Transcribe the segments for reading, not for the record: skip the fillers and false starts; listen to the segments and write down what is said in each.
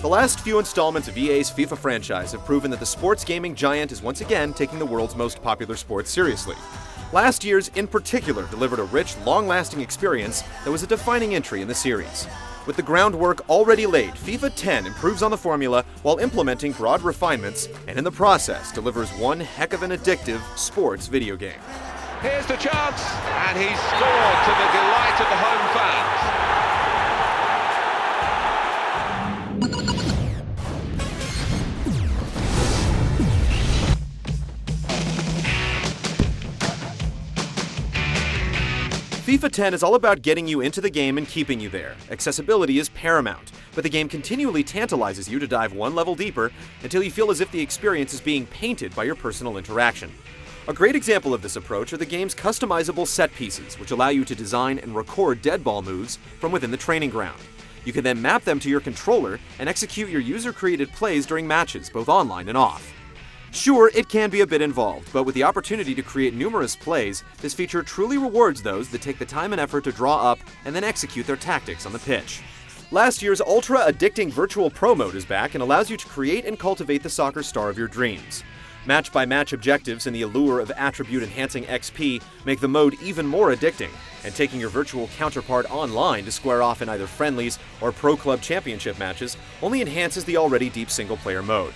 The last few installments of EA's FIFA franchise have proven that the sports gaming giant is once again taking the world's most popular sport seriously. Last year's, in particular, delivered a rich, long-lasting experience that was a defining entry in the series. With the groundwork already laid, FIFA 10 improves on the formula while implementing broad refinements, and in the process delivers one heck of an addictive sports video game. Here's the chance, and he's scored to the delight of the home fans. FIFA 10 is all about getting you into the game and keeping you there. Accessibility is paramount, but the game continually tantalizes you to dive one level deeper until you feel as if the experience is being painted by your personal interaction. A great example of this approach are the game's customizable set pieces, which allow you to design and record dead ball moves from within the training ground. You can then map them to your controller and execute your user-created plays during matches, both online and off. Sure, it can be a bit involved, but with the opportunity to create numerous plays, this feature truly rewards those that take the time and effort to draw up and then execute their tactics on the pitch. Last year's ultra-addicting Virtual Pro mode is back and allows you to create and cultivate the soccer star of your dreams. Match-by-match objectives and the allure of attribute-enhancing XP make the mode even more addicting, and taking your virtual counterpart online to square off in either friendlies or Pro Club Championship matches only enhances the already deep single-player mode.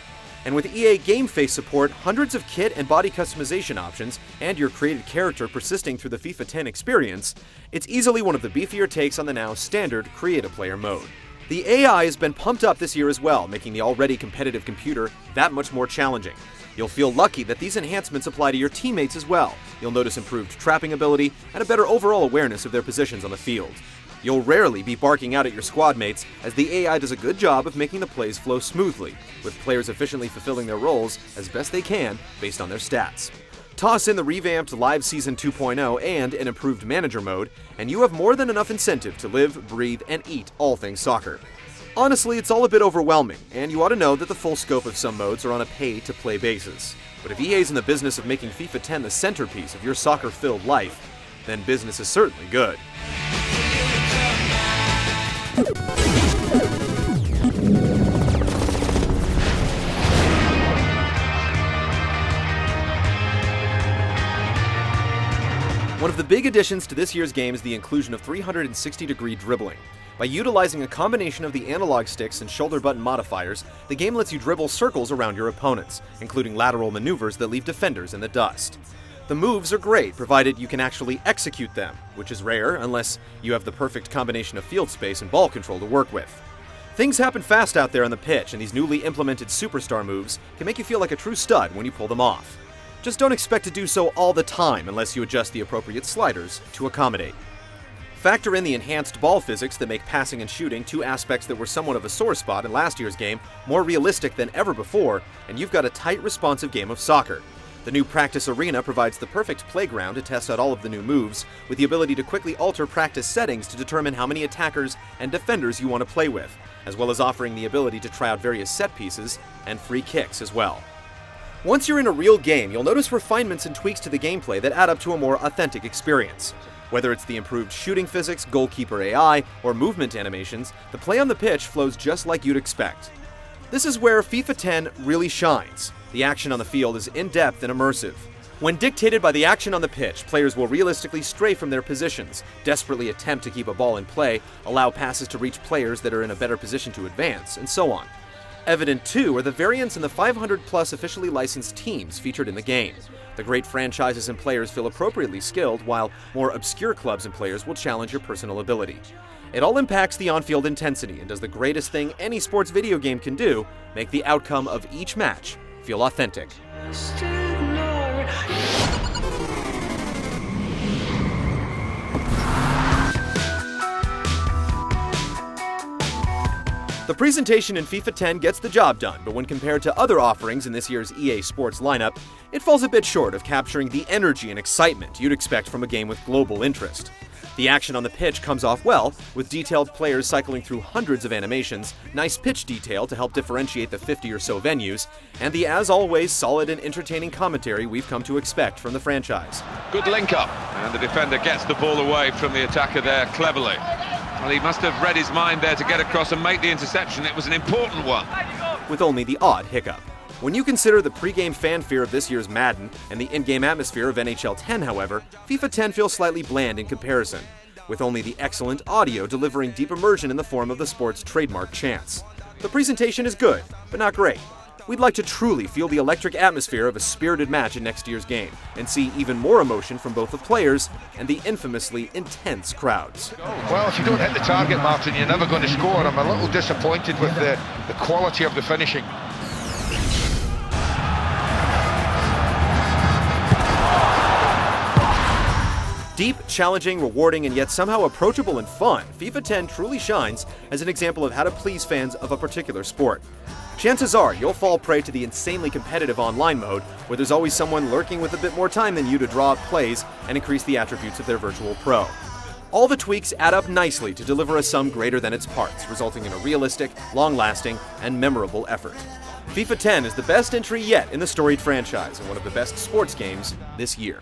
And with EA Game Face support, hundreds of kit and body customization options, and your created character persisting through the FIFA 10 experience, it's easily one of the beefier takes on the now standard Create-a-Player mode. The AI has been pumped up this year as well, making the already competitive computer that much more challenging. You'll feel lucky that these enhancements apply to your teammates as well. You'll notice improved trapping ability and a better overall awareness of their positions on the field. You'll rarely be barking out at your squad mates, as the AI does a good job of making the plays flow smoothly, with players efficiently fulfilling their roles as best they can based on their stats. Toss in the revamped Live Season 2.0 and an improved manager mode, and you have more than enough incentive to live, breathe, and eat all things soccer. Honestly, it's all a bit overwhelming, and you ought to know that the full scope of some modes are on a pay-to-play basis. But if EA's in the business of making FIFA 10 the centerpiece of your soccer-filled life, then business is certainly good. One of the big additions to this year's game is the inclusion of 360-degree dribbling. By utilizing a combination of the analog sticks and shoulder button modifiers, the game lets you dribble circles around your opponents, including lateral maneuvers that leave defenders in the dust. The moves are great, provided you can actually execute them, which is rare unless you have the perfect combination of field space and ball control to work with. Things happen fast out there on the pitch, and these newly implemented superstar moves can make you feel like a true stud when you pull them off. Just don't expect to do so all the time unless you adjust the appropriate sliders to accommodate. Factor in the enhanced ball physics that make passing and shooting, two aspects that were somewhat of a sore spot in last year's game, more realistic than ever before, and you've got a tight, responsive game of soccer. The new practice arena provides the perfect playground to test out all of the new moves, with the ability to quickly alter practice settings to determine how many attackers and defenders you want to play with, as well as offering the ability to try out various set pieces and free kicks as well. Once you're in a real game, you'll notice refinements and tweaks to the gameplay that add up to a more authentic experience. Whether it's the improved shooting physics, goalkeeper AI, or movement animations, the play on the pitch flows just like you'd expect. This is where FIFA 10 really shines. The action on the field is in-depth and immersive. When dictated by the action on the pitch, players will realistically stray from their positions, desperately attempt to keep a ball in play, allow passes to reach players that are in a better position to advance, and so on. Evident, too, are the variants in the 500-plus officially licensed teams featured in the game. The great franchises and players feel appropriately skilled, while more obscure clubs and players will challenge your personal ability. It all impacts the on-field intensity and does the greatest thing any sports video game can do, make the outcome of each match feel authentic. The presentation in FIFA 10 gets the job done, but when compared to other offerings in this year's EA Sports lineup, it falls a bit short of capturing the energy and excitement you'd expect from a game with global interest. The action on the pitch comes off well, with detailed players cycling through hundreds of animations, nice pitch detail to help differentiate the 50 or so venues, and the as always solid and entertaining commentary we've come to expect from the franchise. Good link up, and the defender gets the ball away from the attacker there cleverly. Well, he must have read his mind there to get across and make the interception. It was an important one. With only the odd hiccup. When you consider the pre-game fanfare of this year's Madden and the in-game atmosphere of NHL 10, however, FIFA 10 feels slightly bland in comparison, with only the excellent audio delivering deep immersion in the form of the sport's trademark chants. The presentation is good, but not great. We'd like to truly feel the electric atmosphere of a spirited match in next year's game, and see even more emotion from both the players and the infamously intense crowds. Well, if you don't hit the target, Martin, you're never going to score. I'm a little disappointed with the quality of the finishing. Deep, challenging, rewarding, and yet somehow approachable and fun, FIFA 10 truly shines as an example of how to please fans of a particular sport. Chances are you'll fall prey to the insanely competitive online mode, where there's always someone lurking with a bit more time than you to draw up plays and increase the attributes of their virtual pro. All the tweaks add up nicely to deliver a sum greater than its parts, resulting in a realistic, long-lasting, and memorable effort. FIFA 10 is the best entry yet in the storied franchise and one of the best sports games this year.